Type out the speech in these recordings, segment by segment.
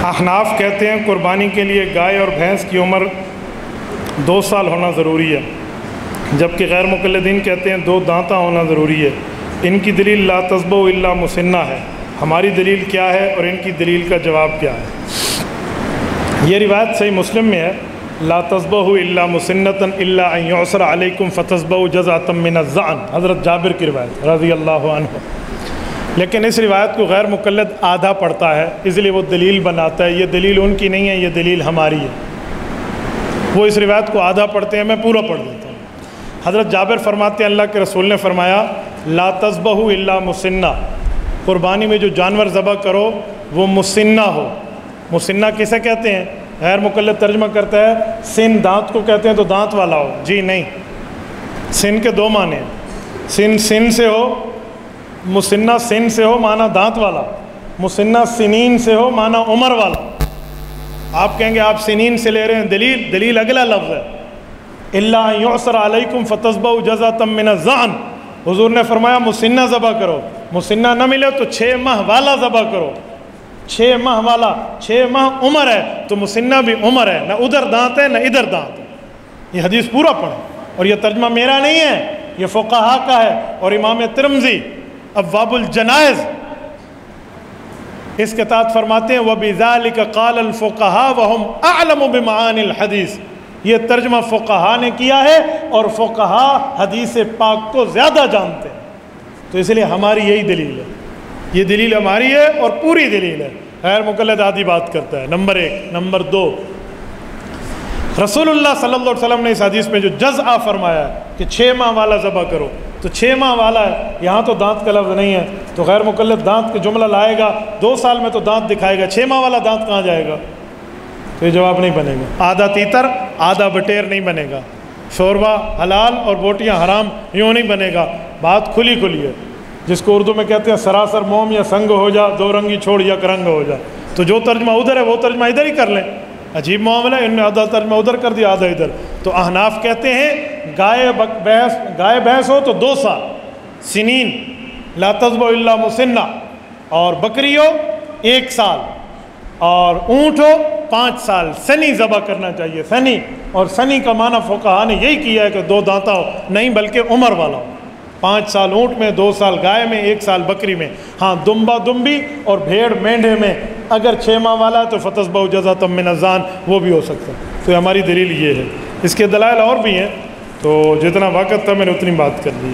احناف کہتے ہیں قربانی کے لیے گائے اور بھینس کی عمر 2 سال ہونا ضروری ہے، جبکہ غیر مقلدین کہتے ہیں 2 دانتہ ہونا ضروری ہے۔ ان کی دلیل لا تذبحوا الا مسنہ ہے، ہماری دلیل کیا ہے اور ان کی دلیل کا جواب کیا ہے؟ یہ روایت صحیح مسلم میں ہے، لا تذبحوا الا مسنۃ الا ان یعصر علیکم فتذبحوا جزعۃ من الظأن، حضرت جابر کی روایت رضی اللہ عنہ۔ لیکن اس روایت کو غیر مقلد آدھا پڑھتا ہے، اس لیے وہ دلیل بناتا ہے، یہ دلیل ان کی نہیں ہے، یہ دلیل ہماری ہے۔ وہ اس روایت کو آدھا پڑھتے ہیں، میں پورا پڑھ دیتا ہوں۔ حضرت جابر فرماتے ہیں اللہ کے رسول نے فرمایا لا تذبحوا الا مسنہ، قربانی میں جو جانور ذبح کرو وہ مسنہ ہو۔ مسنہ کسے کہتے ہیں؟ غیر مقلد ترجمہ کرتا ہے سن دانت کو کہتے ہیں تو دانت والا ہو، جی نہیں، سن کے 2 معنی ہیں، سن سے ہو، مسنہ سن سے ہو معنی دانت والا، مسنہ سنین سے ہو معنی عمر والا۔ آپ کہیں گے آپ سنین سے لے رہے ہیں، دلیل اگلا لفظ ہے الا ان یعصر علیکم فتذبحوا جزعۃ من الظأن۔ حضور نے فرمایا مسنہ ذبح کرو، مسنہ نہ ملے تو 6 ماہ والا ذبح کرو، 6 ماہ والا، 6 ماہ عمر ہے تو مسنہ بھی عمر ہے، نہ ادھر دانت ہے نہ ادھر دانت ہے۔ یہ حدیث پورا پڑھیں، اور یہ ترجمہ میرا نہیں ہے، یہ فقہا کا ہے، اور امام ترمذی ابواب الجنائز اس کے تحت فرماتے ہیں وَبِذَلِكَ قَالَ الْفُقَهَاءُ وَهُمْ أَعْلَمُ بِمَعَانِ الْحَدِيثِ۔ یہ ترجمہ فقہا نے کیا ہے اور فقہا حدیث پاک کو زیادہ جانتے ہیں، تو اس لیے ہماری یہی دلیل ہے، یہ دلیل ہماری ہے اور پوری دلیل ہے۔ غیر مقلد آدھی بات کرتا ہے، نمبر 1۔ نمبر 2، رسول اللہ صلی اللہ علیہ وسلم نے اس حدیث میں جو جزع فرمایا ہے کہ 6 ماہ والا ذبح کرو، تو 6 ماہ والا ہے، یہاں تو دانت کا لفظ نہیں ہے، تو غیر مقلد دانت کا جملہ لائے گا، 2 سال میں تو دانت دکھائے گا، 6 ماہ والا دانت کہاں جائے گا؟ تو یہ جواب نہیں بنے گا۔ آدھا تیتر آدھا بٹیر نہیں بنے گا، شوربہ حلال اور بوٹیاں حرام یوں نہیں بنے گا، بات کھلی ہے، جس کو اردو میں کہتے ہیں سراسر موم یا سنگ ہو جا، 2 رنگی چھوڑ یک رنگ ہو جا، تو جو ترجمہ ادھر ہے وہ ترجمہ ادھر ہی کر لیں۔ عجیب معاملہ ہے، ان نے آدھا ترجمہ ادھر کر دیا آدھا ادھر۔ تو احناف کہتے ہیں گائے بھینس ہو تو 2 سال، سنین لا تذبحوا الا مسنہ، اور بکری ہو 1 سال، اور اونٹ ہو 5 سال، سنی ذبح کرنا چاہیے، سنی، اور سنی کا معنی فقہا نے یہی کیا ہے کہ 2 دانتہ ہو، نہیں بلکہ عمر والا ہو، 5 سال اونٹ میں، 2 سال گائے میں، 1 سال بکری میں۔ ہاں دمبا دمبی اور بھیڑ مینڈھے میں اگر 6 ماہ والا ہے تو فتذبحوا جزعۃ من الظأن، وہ بھی ہو سکتا ہے۔ تو ہماری دلیل یہ ہے، اس کے دلائل اور بھی ہیں، تو جتنا وقت تھا میں نے اتنی بات کر دی۔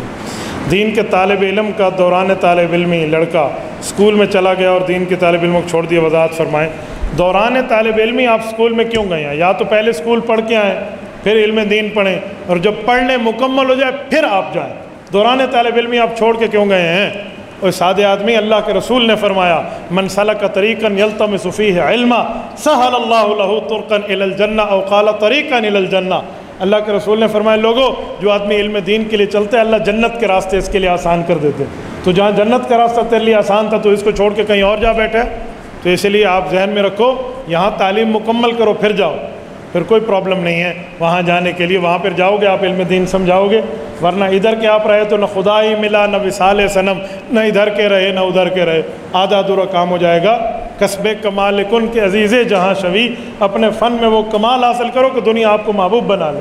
دین کے طالب علم کا دوران طالب علمی لڑکا اسکول میں چلا گیا اور دین کے طالب علموں کو چھوڑ دیا، وضاحت فرمائیں۔ دوران طالب علمی آپ اسکول میں کیوں گئے ہیں؟ یا تو پہلے اسکول پڑھ کے آئیں، پھر علم دین پڑھیں، اور جب پڑھنے مکمل ہو جائے پھر آپ جائیں۔ دوران طالب علمی آپ چھوڑ کے کیوں گئے ہیں؟ اور سادے آدمی، اللہ کے رسول نے فرمایا من سلک طریقا یلتمس فیہ علما سہل اللہ لہ طرقا الی الجنہ او قال طریقا الی الجنہ۔ اللہ کے رسول نے فرمایا لوگوں، جو آدمی علم دین کے لیے چلتے ہیں اللہ جنت کے راستے اس کے لیے آسان کر دیتے، تو جہاں جنت کا راستہ تیرے لیے آسان تھا تو اس کو چھوڑ کے کہیں اور جا بیٹھے، تو اس لیے آپ ذہن میں رکھو یہاں تعلیم مکمل کرو پھر جاؤ، پھر کوئی پرابلم نہیں ہے وہاں جانے کے لیے، وہاں پھر جاؤ گے آپ علم دین سمجھاؤ گے، ورنہ ادھر کے آپ رہے تو نہ خدا ہی ملا نہ وصال صنم، نہ ادھر کے رہے نہ ادھر کے رہے، آدھا ادھورا کام ہو جائے گا۔ کسب کمال کن کے عزیز جہاں شوی، اپنے فن میں وہ کمال حاصل کرو کہ دنیا آپ کو محبوب بنا لے،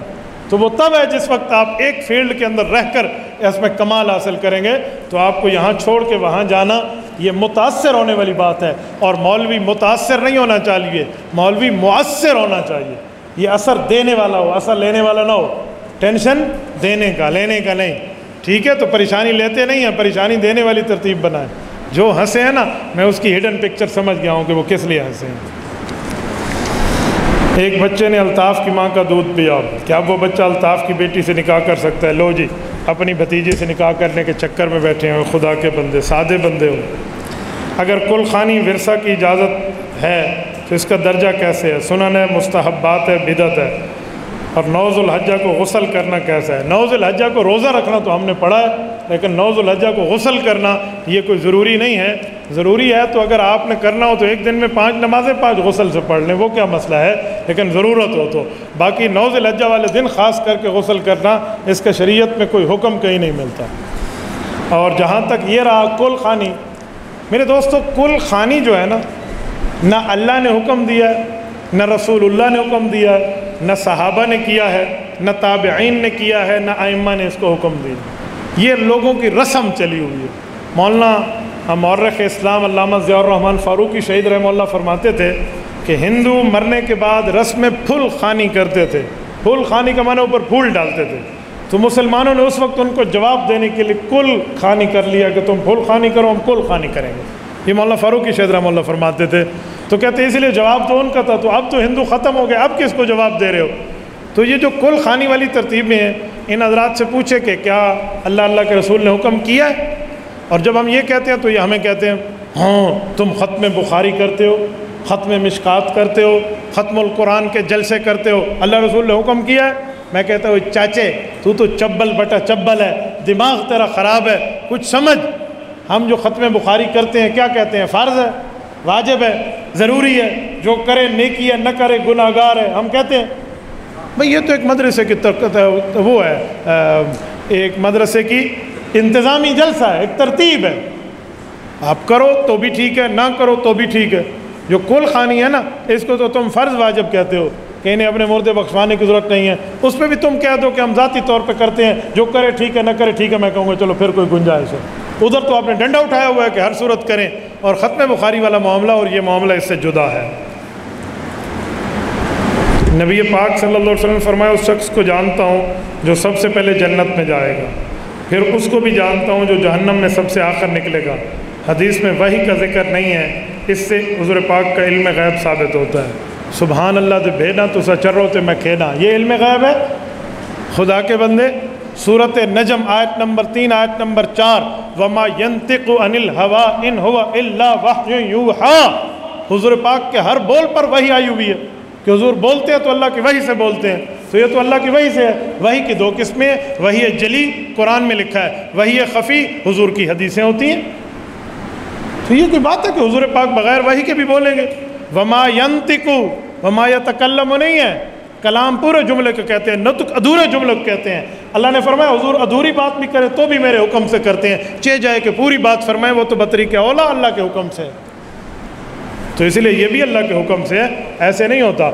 تو وہ تب ہے جس وقت آپ ایک فیلڈ کے اندر رہ کر اس میں کمال حاصل کریں گے۔ تو آپ کو یہاں چھوڑ کے وہاں جانا یہ متاثر ہونے والی بات ہے، اور مولوی متاثر نہیں ہونا چاہیے، مولوی مؤثر ہونا چاہیے، یہ اثر دینے والا ہو، اثر لینے والا نہ ہو، ٹینشن دینے کا لینے کا نہیں، ٹھیک ہے؟ تو پریشانی لیتے نہیں ہیں، پریشانی دینے والی ترتیب بنائیں۔ جو ہنسے ہیں نا، میں اس کی ہڈن پکچر سمجھ گیا ہوں کہ وہ کس لیے ہنسے ہیں۔ ایک بچے نے الطاف کی ماں کا دودھ پیا، کیا وہ بچہ الطاف کی بیٹی سے نکاح کر سکتا ہے؟ لو جی، اپنی بھتیجے سے نکاح کرنے کے چکر میں بیٹھے ہیں، خدا کے بندے، سادے بندے ہو۔ اگر کل خوانی ورثہ کی اجازت ہے تو اس کا درجہ کیسے ہے؟ سنن ہے، مستحبات ہے، بدعت ہے؟ اور 9 ذو الحجہ کو غسل کرنا کیسا ہے؟ 9 ذو الحجہ کو روزہ رکھنا تو ہم نے پڑھا ہے، لیکن 9 ذو الحجہ کو غسل کرنا یہ کوئی ضروری نہیں ہے۔ ضروری ہے تو اگر آپ نے کرنا ہو تو ایک دن میں 5 نمازیں 5 غسل سے پڑھ لیں، وہ کیا مسئلہ ہے، لیکن ضرورت ہو تو۔ باقی 9 ذو الحجہ والے دن خاص کر کے غسل کرنا اس کا شریعت میں کوئی حکم کہیں نہیں ملتا۔ اور جہاں تک یہ رہا کل خوانی، میرے دوستو کل خوانی جو ہے نا، نہ اللہ نے حکم دیا ہے، نہ رسول اللہ نے حکم دیا ہے، نہ صحابہ نے کیا ہے، نہ تابعین نے کیا ہے، نہ ائمہ نے اس کو حکم دیا۔ یہ لوگوں کی رسم چلی ہوئی ہے۔ مولانا مورخ اسلام علامہ ضیاء الرحمن فاروقی شہید رحمہ اللہ فرماتے تھے کہ ہندو مرنے کے بعد رسم پھول خوانی کرتے تھے۔ پھول خوانی کا معنی اوپر پھول ڈالتے تھے، تو مسلمانوں نے اس وقت ان کو جواب دینے کے لیے کل خوانی کر لیا کہ تم پھول خوانی کرو، ہم کل خوانی کریں گے۔ یہ مولانا فاروقی شہید رحمہ اللہ فرماتے تھے۔ تو کہتے ہیں اس لیے جواب تو ان کا تھا، تو اب تو ہندو ختم ہو گئے، اب کس کو جواب دے رہے ہو؟ تو یہ جو کل خوانی والی ترتیبیں ہیں، ان حضرات سے پوچھے کہ کیا اللہ کے رسول نے حکم کیا ہے؟ اور جب ہم یہ کہتے ہیں تو یہ ہمیں کہتے ہیں ہاں تم ختم بخاری کرتے ہو، ختم مشکات کرتے ہو، ختم القرآن کے جلسے کرتے ہو، اللہ رسول نے حکم کیا ہے؟ میں کہتا ہوں چاچے تو چبل بٹا چبل ہے، دماغ تیرا خراب ہے، کچھ سمجھ۔ ہم جو ختم بخاری کرتے ہیں کیا کہتے ہیں؟ فرض ہے، واجب ہے، ضروری ہے، جو کرے نیکی ہے، نہ کرے گناہ گار ہے۔ ہم کہتے ہیں بھئی یہ تو ایک مدرسے کی وہ ہے، ایک مدرسے کی انتظامی جلسہ ہے، ایک ترتیب ہے، آپ کرو تو بھی ٹھیک ہے، نہ کرو تو بھی ٹھیک ہے۔ جو کل خوانی ہے نا، اس کو تو تم فرض واجب کہتے ہو کہ انہیں اپنے مردے بخشوانے کی ضرورت نہیں ہے، اس پہ بھی تم کہہ دو کہ ہم ذاتی طور پہ کرتے ہیں، جو کرے ٹھیک ہے، نہ کرے ٹھیک ہے۔ میں کہوں گا چلو پھر کوئی گنجائش ہے۔ ادھر تو آپ نے ڈنڈا اٹھایا ہوا ہے کہ ہر صورت کریں، اور ختم بخاری والا معاملہ اور یہ معاملہ اس سے جدا ہے۔ نبی پاک صلی اللہ علیہ وسلم نے فرمایا اس شخص کو جانتا ہوں جو سب سے پہلے جنت میں جائے گا، پھر اس کو بھی جانتا ہوں جو جہنم میں سب سے آخر نکلے گا۔ حدیث میں وحی کا ذکر نہیں ہے، اس سے حضور پاک کا علم غیب ثابت ہوتا ہے۔ سبحان اللہ تو بھینا تو سچرو تے میں کھینا، یہ علم غیب ہے۔ خدا کے بندے، سورۃ نجم آیت نمبر 3 آیت نمبر 4 وما ينطق عن الهوى ان هو الا وحی یوحی، حضور پاک کے ہر بول پر وحی آئی ہوئی ہے کہ حضور بولتے ہیں تو اللہ کی وحی سے بولتے ہیں، تو یہ تو اللہ کی وحی سے ہے۔ وحی کی دو قسمیں، وحی جلی قرآن میں لکھا ہے، وحی خفی حضور کی حدیثیں ہوتی ہیں۔ تو یہ کوئی بات ہے کہ حضور پاک بغیر وحی کے بھی بولیں گے؟ وما ينطق، وما يتکلم نہیں ہے، کلام پورے جملے کو کہتے ہیں، نطق ادھورے جملے کو کہتے ہیں۔ اللہ نے فرمایا حضور ادھوری بات بھی کرے تو بھی میرے حکم سے کرتے ہیں، چہ جائے کہ پوری بات فرمائے وہ تو بطریق اولا اللہ کے حکم سے ہے۔ تو اس لیے یہ بھی اللہ کے حکم سے ہے، ایسے نہیں ہوتا۔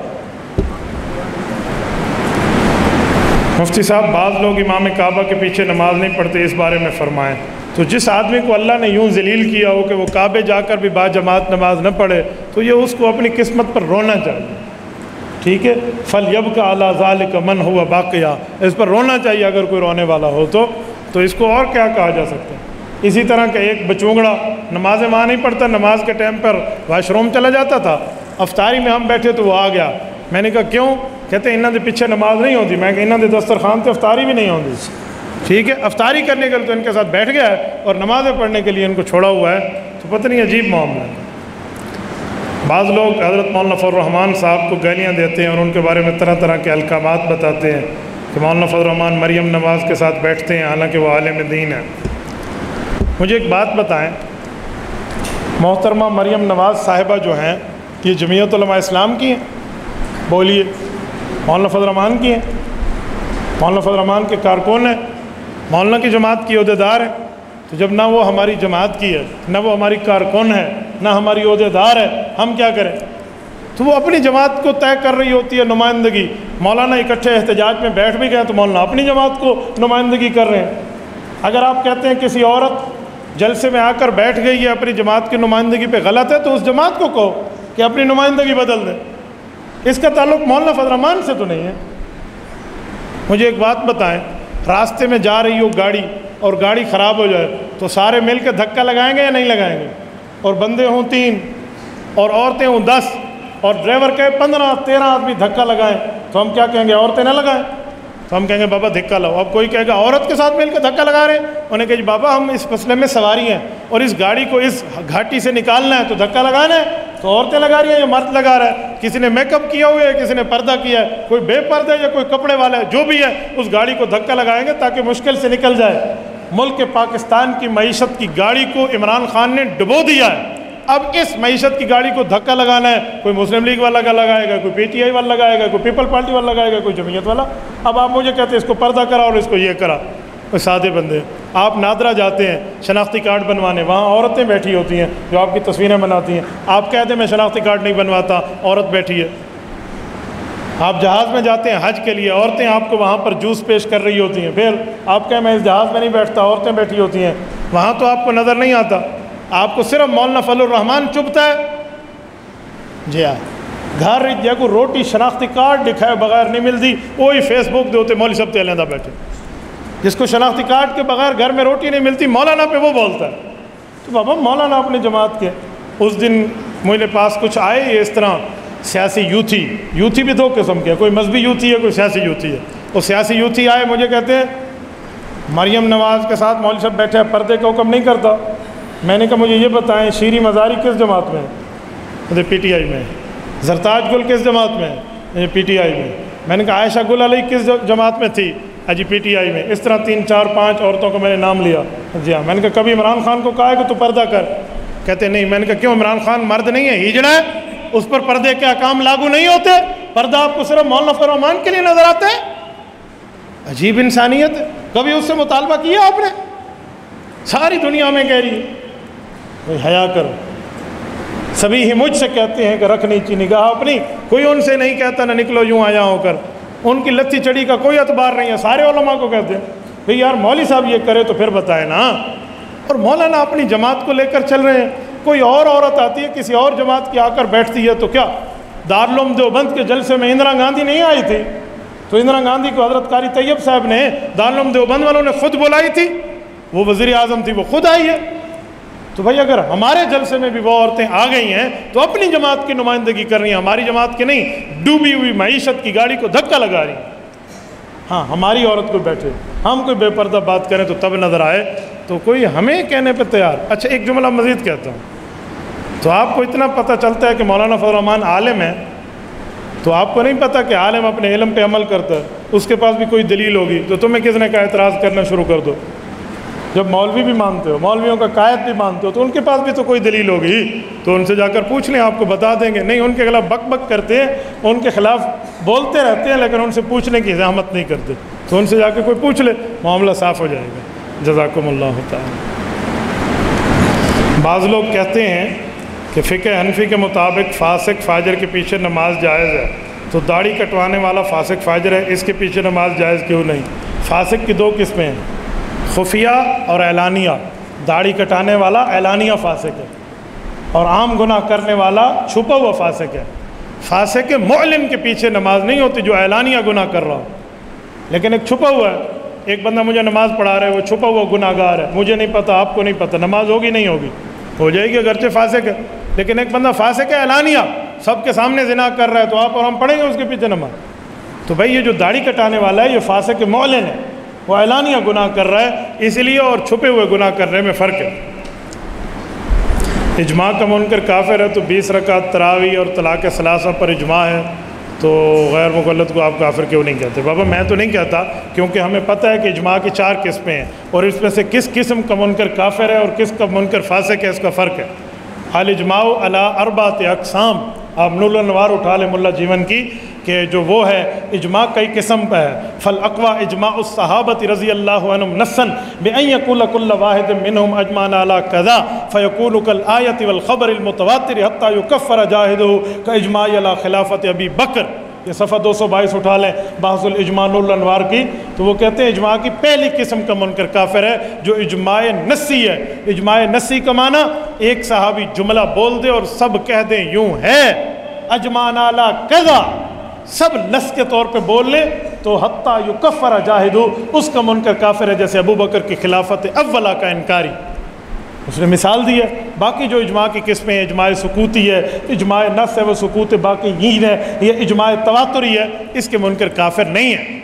مفتی صاحب بعض لوگ امام کعبہ کے پیچھے نماز نہیں پڑھتے، اس بارے میں فرمائیں۔ تو جس آدمی کو اللہ نے یوں ذلیل کیا ہو کہ وہ کعبے جا کر بھی با جماعت نماز نہ پڑھے، تو یہ اس کو اپنی قسمت پر رونا چاہیے، ٹھیک ہے؟ فَلْيَبْكَ عَلَىٰ ذَلِكَ مَنْ هُوَ بَاقِيًا، اس پر رونا چاہیے اگر کوئی رونے والا ہو تو اس کو اور کیا کہا جا سکتا ہے؟ اسی طرح کہ ایک بچونگڑا نمازیں وہاں نہیں پڑھتا، نماز کے ٹائم پر واش روم چلا جاتا تھا، افطاری میں ہم بیٹھے تو وہ آ گیا، میں نے کہا کیوں؟ کہتے ہیں انہوں نے پیچھے نماز نہیں ہوتی۔ میں کہ انہوں نے دسترخوان سے افطاری بھی نہیں ہوتی، ٹھیک ہے؟ افطاری کرنے کے لیے تو ان کے ساتھ بیٹھ گیا ہے اور نمازیں پڑھنے کے لیے ان کو چھوڑا ہوا ہے، تو پتہ نہیں عجیب معاملہ ہے۔ بعض لوگ حضرت مولانا فضل الرحمان صاحب کو گالیاں دیتے ہیں اور ان کے بارے میں طرح طرح کے القابات بتاتے ہیں کہ مولانا فضل الرحمان مریم نواز کے ساتھ بیٹھتے ہیں، حالانکہ وہ عالم دین ہے۔ مجھے ایک بات بتائیں، محترمہ مریم نواز صاحبہ جو ہیں یہ جمعیت علماء اسلام کی ہیں؟ بولیے، مولانا فضل الرحمان کی ہیں؟ مولانا فضل الرحمان کے کارکن ہیں، مولانا کی جماعت کی عہدیدار ہیں۔ تو جب نہ وہ ہماری جماعت کی ہے، نہ وہ ہماری کارکن ہے، نہ ہماری عہدیدار ہے، ہم کیا کریں؟ تو وہ اپنی جماعت کو طے کر رہی ہوتی ہے نمائندگی۔ مولانا اکٹھے احتجاج میں بیٹھ بھی گئے تو مولانا اپنی جماعت کو نمائندگی کر رہے ہیں۔ اگر آپ کہتے ہیں کسی عورت جلسے میں آ کر بیٹھ گئی ہے اپنی جماعت کی نمائندگی پہ غلط ہے، تو اس جماعت کو کہو کہ اپنی نمائندگی بدل دیں، اس کا تعلق مولانا فضل الرحمان سے تو نہیں ہے۔ مجھے ایک بات بتائیں، راستے میں جا رہی ہو گاڑی اور گاڑی خراب ہو جائے تو سارے مل کے دھکا لگائیں گے یا نہیں لگائیں گے؟ اور بندے ہوں 3 اور عورتیں ہوں 10 اور ڈرائیور کہے 15-13 آدمی دھکا لگائیں، تو ہم کیا کہیں گے؟ عورتیں نہ لگائیں، تو ہم کہیں گے بابا دھکا لاؤ۔ اب کوئی کہے گا عورت کے ساتھ مل کے دھکا لگا رہے ہیں، انہیں کہا جی بابا ہم اس مسئلے میں سواری ہیں اور اس گاڑی کو اس گھاٹی سے نکالنا ہے تو دھکا لگانا ہے، تو عورتیں لگا رہی ہیں یا مرد لگا رہا ہے؟ کسی نے میک اپ کیا ہوا ہے، کسی نے پردہ کیا ہے، کوئی بے پردہ ہے یا کوئی کپڑے والا ہے، جو بھی ہے اس گاڑی کو دھکا لگائیں گے تاکہ مشکل سے نکل جائے۔ ملک پاکستان کی معیشت کی گاڑی کو عمران خان نے ڈبو دیا ہے، اب اس معیشت کی گاڑی کو دھکا لگانا ہے، کوئی مسلم لیگ والا لگائے گا، کوئی پی ٹی آئی والا لگائے گا، کوئی پیپل پارٹی والا لگائے گا، کوئی جمعیت والا۔ اب آپ مجھے کہتے ہیں اس کو پردہ کرا اور اس کو یہ کرا، کوئی سادے بندے. آپ نادرا جاتے ہیں شناختی کارڈ بنوانے, وہاں عورتیں بیٹھی ہوتی ہیں جو آپ کی تصویریں بناتی ہیں. آپ کہتے ہیں میں شناختی کارڈ نہیں بنواتا, عورت بیٹھی ہے. آپ جہاز میں جاتے ہیں حج کے لیے, عورتیں آپ کو وہاں پر جوس پیش کر رہی ہوتی ہیں, پھر آپ کہیں میں اس جہاز میں نہیں بیٹھتا, عورتیں بیٹھی ہوتی ہیں, وہاں تو آپ کو نظر نہیں آتا. آپ کو صرف مولانا فضل الرحمان چبھتا ہے. جی ہاں, گھر کو روٹی شناختی کارڈ دکھائے بغیر نہیں ملتی, وہی فیس بک دے ہوتے مولوی صاحب تے علیحدہ بیٹھے. جس کو شناختی کارڈ کے بغیر گھر میں روٹی نہیں ملتی, مولانا پہ وہ بولتا ہے. تو بابا مولانا اپنی جماعت کے. اس دن میرے پاس کچھ آئے یہ اس طرح سیاسی یوتھی بھی دو قسم کے, کوئی مذہبی یوتھی ہے, کوئی سیاسی یوتھی ہے. وہ سیاسی یوتھی آئے, مجھے کہتے ہیں مریم نواز کے ساتھ مولوی صاحب بیٹھے, پردے کا حکم نہیں کرتا. میں نے کہا مجھے یہ بتائیں شیریں مزاری کس جماعت میں ہے؟ پی ٹی آئی میں. زرتاج گل کس جماعت میں ہے؟ پی ٹی آئی میں. میں نے کہا عائشہ گل علیہ کس جماعت میں تھی؟ جی پی ٹی آئی میں. اس طرح 3 4 5 عورتوں کو میں نے نام لیا. جی ہاں. میں نے کہا کبھی عمران خان کو کہا ہے کہ تو پردہ کر؟ کہتے نہیں. میں نے کہا کیوں, عمران خان مرد نہیں ہے, ہجڑا ہے, اس پر پردے کے احکام لاگو نہیں ہوتے؟ پردہ آپ کو صرف مولانا فضل الرحمان کے لیے نظر آتا ہے؟ عجیب انسانیت ہے. کبھی اس سے مطالبہ کیا آپ نے؟ ساری دنیا میں کہہ رہی ہے بھائی حیا کرو. سبھی ہی مجھ سے کہتے ہیں کہ رکھنی چاہیے نگاہ اپنی, کوئی ان سے نہیں کہتا نہ نکلو یوں آیا ہو کر. ان کی لتی چڑی کا کوئی اعتبار نہیں ہے. سارے علماء کو کہتے ہیں بھئی یار مولوی صاحب یہ کرے تو پھر بتائے نا. اور مولانا اپنی جماعت کو لے کر چل رہے ہیں. کوئی اور عورت آتی ہے کسی اور جماعت کی, آ کر بیٹھتی ہے تو کیا دارالعلوم دیوبند کے جلسے میں اندرا گاندھی نہیں آئی تھی؟ تو اندرا گاندھی کو حضرت قاری طیب صاحب نے دارالعلوم دیوبند والوں نے خود بلائی تھی. وہ وزیر اعظم تھی, وہ خود آئی ہے. تو بھائی اگر ہمارے جلسے میں بھی وہ عورتیں آ گئی ہیں تو اپنی جماعت کی نمائندگی کر رہی ہیں, ہماری جماعت کی نہیں. ڈوبی ہوئی معیشت کی گاڑی کو دھکا لگا رہی ہیں. ہاں ہماری عورت کو بیٹھے, ہم کوئی بے پردہ بات کریں تو تب نظر آئے تو کوئی ہمیں کہنے پہ تیار. اچھا ایک جملہ مزید کہتا ہوں. تو آپ کو اتنا پتہ چلتا ہے کہ مولانا فضل الرحمان عالم ہے, تو آپ کو نہیں پتہ کہ عالم اپنے علم پہ عمل کرتا ہے, اس کے پاس بھی کوئی دلیل ہوگی. تو تمہیں کس نے کہا اعتراض کرنا شروع کر دو؟ جب مولوی بھی مانتے ہو, مولویوں کا قائد بھی مانتے ہو, تو ان کے پاس بھی تو کوئی دلیل ہوگی. تو ان سے جا کر پوچھ لیں, آپ کو بتا دیں گے. نہیں, ان کے خلاف بک بک کرتے ہیں, ان کے خلاف بولتے رہتے ہیں, لیکن ان سے پوچھنے کی زحمت نہیں کرتے. تو ان سے جا کے کوئی پوچھ لے, معاملہ صاف ہو جائے گا. جزاکم اللہ تعالی. بعض لوگ کہتے ہیں کہ فقہ حنفی کے مطابق فاسق فاجر کے پیچھے نماز جائز ہے, تو داڑھی کٹوانے والا فاسق فاجر ہے, اس کے پیچھے نماز جائز کیوں نہیں؟ فاسق کی 2 قسمیں ہیں, خفیہ اور اعلانیہ. داڑھی کٹانے والا اعلانیہ فاسق ہے, اور عام گناہ کرنے والا چھپا ہوا فاسق ہے. فاسق معلن کے پیچھے نماز نہیں ہوتی جو اعلانیہ گناہ کر رہا ہو, لیکن ایک چھپا ہوا ہے. ایک بندہ مجھے نماز پڑھا رہا ہے, وہ چھپا ہوا گناہ گار ہے, مجھے نہیں پتہ, آپ کو نہیں پتہ, نماز ہوگی نہیں ہوگی؟ ہو جائے گی اگرچہ فاسق ہے. لیکن ایک بندہ فاسق ہے اعلانیہ, سب کے سامنے زنا کر رہا ہے, تو آپ اور ہم پڑھیں گے اس کے پیچھے نماز؟ تو بھائی یہ جو داڑھی کٹانے والا ہے یہ فاسق معلن ہے, وہ اعلانیہ گناہ کر رہا ہے, اس لیے, اور چھپے ہوئے گناہ کرنے میں فرق ہے. اجماع کا منکر کافر ہے, تو 20 رکعت تراویح اور طلاق ثلاثہ پر اجماع ہے, تو غیر مقلد کو آپ کافر کیوں نہیں کہتے؟ بابا میں تو نہیں کہتا, کیونکہ ہمیں پتہ ہے کہ اجماع کی 4 قسمیں ہیں, اور اس میں سے کس قسم کا منکر کافر ہے اور کس کا منکر فاسق ہے, اس کا فرق ہے. الاجماع علی 4 اقسام. آپ نور الانوار اٹھا لیں ملا جیون کی, کہ جو وہ ہے اجماع کئی قسم پہ ہے. فالاقوى اجماع الصحابۃ رضی اللہ عنہم نصا بان یقول کل واحد منہم اجمعنا علی کذا فیکون کالآیۃ والخبر المتواتر حتی یکفر جاہدہ کاجماع علی خلافت ابی بکر. یہ صفحہ 222 اٹھا لیں بحث الاجماع نور الانوار کی. تو وہ کہتے ہیں اجماع کی پہلی قسم کا منکر کافر ہے جو اجماع نصی ہے. اجماع نصی کا معنی ایک صحابی جملہ بول دے اور سب کہہ دیں یوں ہے اجمعنا علی کذا, سب نص کے طور پہ بول لے, تو حتی یکفر جاہدو, اس کا منکر کافر ہے. جیسے ابو بکر کی خلافت اولا کا انکاری, اس نے مثال دی ہے. باقی جو اجماع کی قسمیں, اجماع سکوتی ہے, اجماع نص ہے وہ سکوت باقی یین ہے, یہ اجماع تواتری ہے, اس کے منکر کافر نہیں ہے,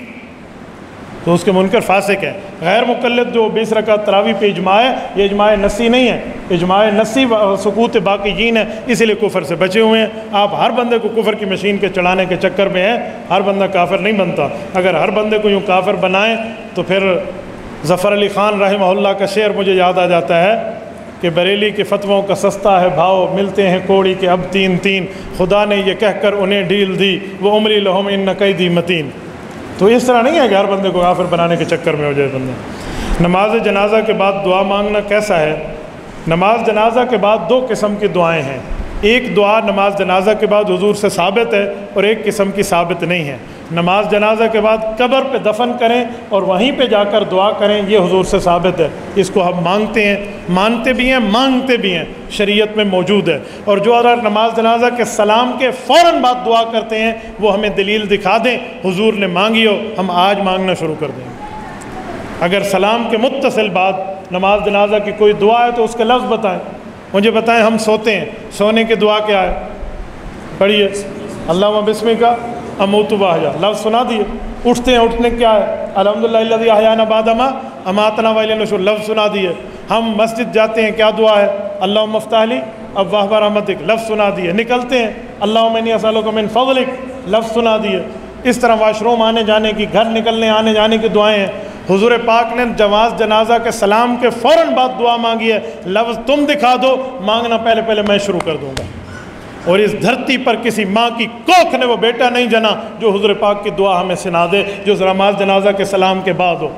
تو اس کے منکر فاسق ہے. غیر مقلد جو 20 رکعت تراویح پہ اجماع ہے, یہ اجماع نصی نہیں ہے, اجماع نصی سکوت باقی یین ہے, اسی لیے کفر سے بچے ہوئے ہیں. آپ ہر بندے کو کفر کی مشین کے چڑھانے کے چکر میں ہیں, ہر بندہ کافر نہیں بنتا. اگر ہر بندے کو یوں کافر بنائیں تو پھر ظفر علی خان رحمہ اللہ کا شعر مجھے یاد آ جاتا ہے کہ بریلی کے فتووں کا سستا ہے بھاؤ, ملتے ہیں کوڑی کے اب 3 خدا نے یہ کہہ کر انہیں ڈھیل دی, وہ عمری لہم ان قیدی متین. تو اس طرح نہیں ہے کہ ہر بندے کو کافر بنانے کے چکر میں ہو جائے بندہ. نماز جنازہ کے بعد دعا مانگنا کیسا ہے؟ نماز جنازہ کے بعد دو قسم کی دعائیں ہیں. ایک دعا نماز جنازہ کے بعد حضور سے ثابت ہے اور ایک قسم کی ثابت نہیں ہے. نماز جنازہ کے بعد قبر پہ دفن کریں اور وہیں پہ جا کر دعا کریں، یہ حضور سے ثابت ہے. اس کو ہم مانگتے ہیں، مانتے بھی ہیں، مانگتے بھی ہیں، شریعت میں موجود ہے. اور جو اگر نماز جنازہ کے سلام کے فوراً بعد دعا کرتے ہیں وہ ہمیں دلیل دکھا دیں حضور نے مانگی ہو، ہم آج مانگنا شروع کر دیں. اگر سلام کے متصل بعد نماز جنازہ کی کوئی دعا ہے تو اس کے لفظ بتائیں. مجھے بتائیں، ہم سوتے ہیں، سونے کی دعا کیا ہے؟ پڑھیے، اللہم بسمک اموت و احیا، لفظ سنا دیے. اٹھتے ہیں، اٹھنے کیا ہے؟ الحمدللہ الذی احیانا بعد ما اماتنا والیہ النشور، لفظ سنا دیے. ہم مسجد جاتے ہیں، کیا دعا ہے؟ اللہم افتح لی ابواب رحمتک، لفظ سنا دیے. نکلتے ہیں، اللہم انی اسألک من فضلک، لفظ سنا دیے. اس طرح واش روم آنے جانے کی، گھر نکلنے آنے جانے کی دعائیں ہیں. حضور پاک نے نماز جنازہ کے سلام کے فوراً بعد دعا مانگی ہے. لفظ تم دکھا دو، مانگنا پہلے پہلے میں شروع کر دوں گا. اور اس دھرتی پر کسی ماں کی کوکھ نے وہ بیٹا نہیں جنا جو حضور پاک کی دعا ہمیں سنا دے جو نماز جنازہ کے سلام کے بعد ہو.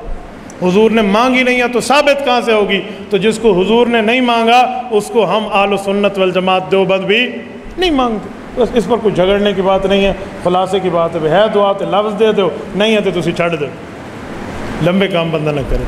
حضور نے مانگی نہیں ہے تو ثابت کہاں سے ہوگی؟ تو جس کو حضور نے نہیں مانگا اس کو ہم اہل سنت والجماعت دیوبند بھی نہیں مانگتے. بس اس پر کوئی جھگڑنے کی بات نہیں ہے، خلاصے کی بات ہے دعا تو لفظ دے دو، نہیں ہے تو تسی چھڑ دو. لمبے کام بندہ نہ کرے.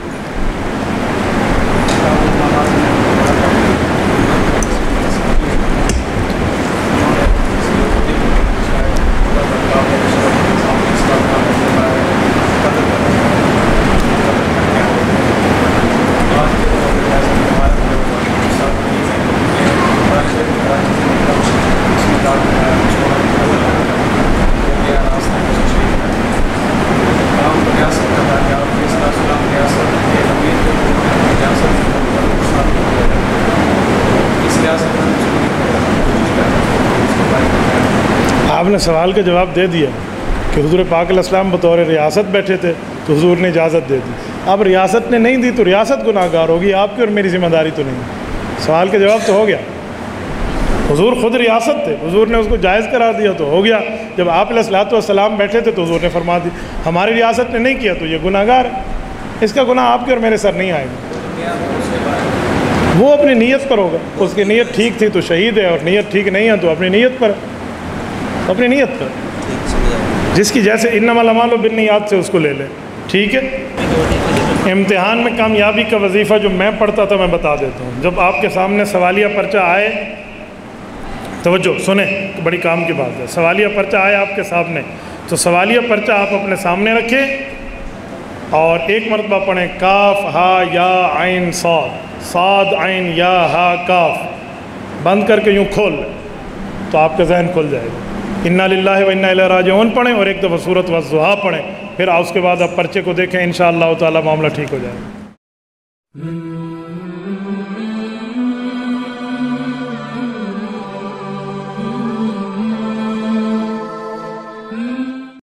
آپ نے سوال کا جواب دے دیا کہ حضور پاک علیہ السلام بطور ریاست بیٹھے تھے تو حضور نے اجازت دے دی. اب ریاست نے نہیں دی تو ریاست گناہ گار ہوگی، آپ کی اور میری ذمہ داری تو نہیں. سوال کا جواب تو ہو گیا. حضور خود ریاست تھے، حضور نے اس کو جائز قرار دیا تو ہو گیا. جب آپ علیہ الصلوۃ والسلام بیٹھے تھے تو حضور نے فرما دی. ہماری ریاست نے نہیں کیا تو یہ گناہ گار ہے. اس کا گناہ آپ کے اور میرے سر نہیں آئے گا. وہ اپنی نیت پر ہوگا. اس کی نیت ٹھیک تھی تو شہید ہے، اور نیت ٹھیک نہیں ہے تو اپنی نیت پر، اپنی نیت پر. جس کی جیسے انما الاعمال بالنیات سے اس کو لے لیں. ٹھیک ہے. امتحان میں کامیابی کا وظیفہ جو میں پڑھتا تھا میں بتا دیتا ہوں. جب آپ کے سامنے سوالیہ پرچہ آئے، توجہ سنیں، بڑی کام کی بات ہے. سوالیہ پرچہ آئے آپ کے سامنے تو سوالیہ پرچہ آپ اپنے سامنے رکھیں اور ایک مرتبہ پڑھیں کاف ہا یا عین صاد، صاد عین یا ہا کاف، بند کر کے یوں کھول لیں تو آپ کا ذہن کھل جائے گا. انا للہ و انا الیہ راجعون پڑھیں اور ایک دفعہ سورۃ والضحیٰ پڑھیں. پھر اس کے بعد آپ پرچے کو دیکھیں، انشاءاللہ تعالی معاملہ ٹھیک ہو جائے گا.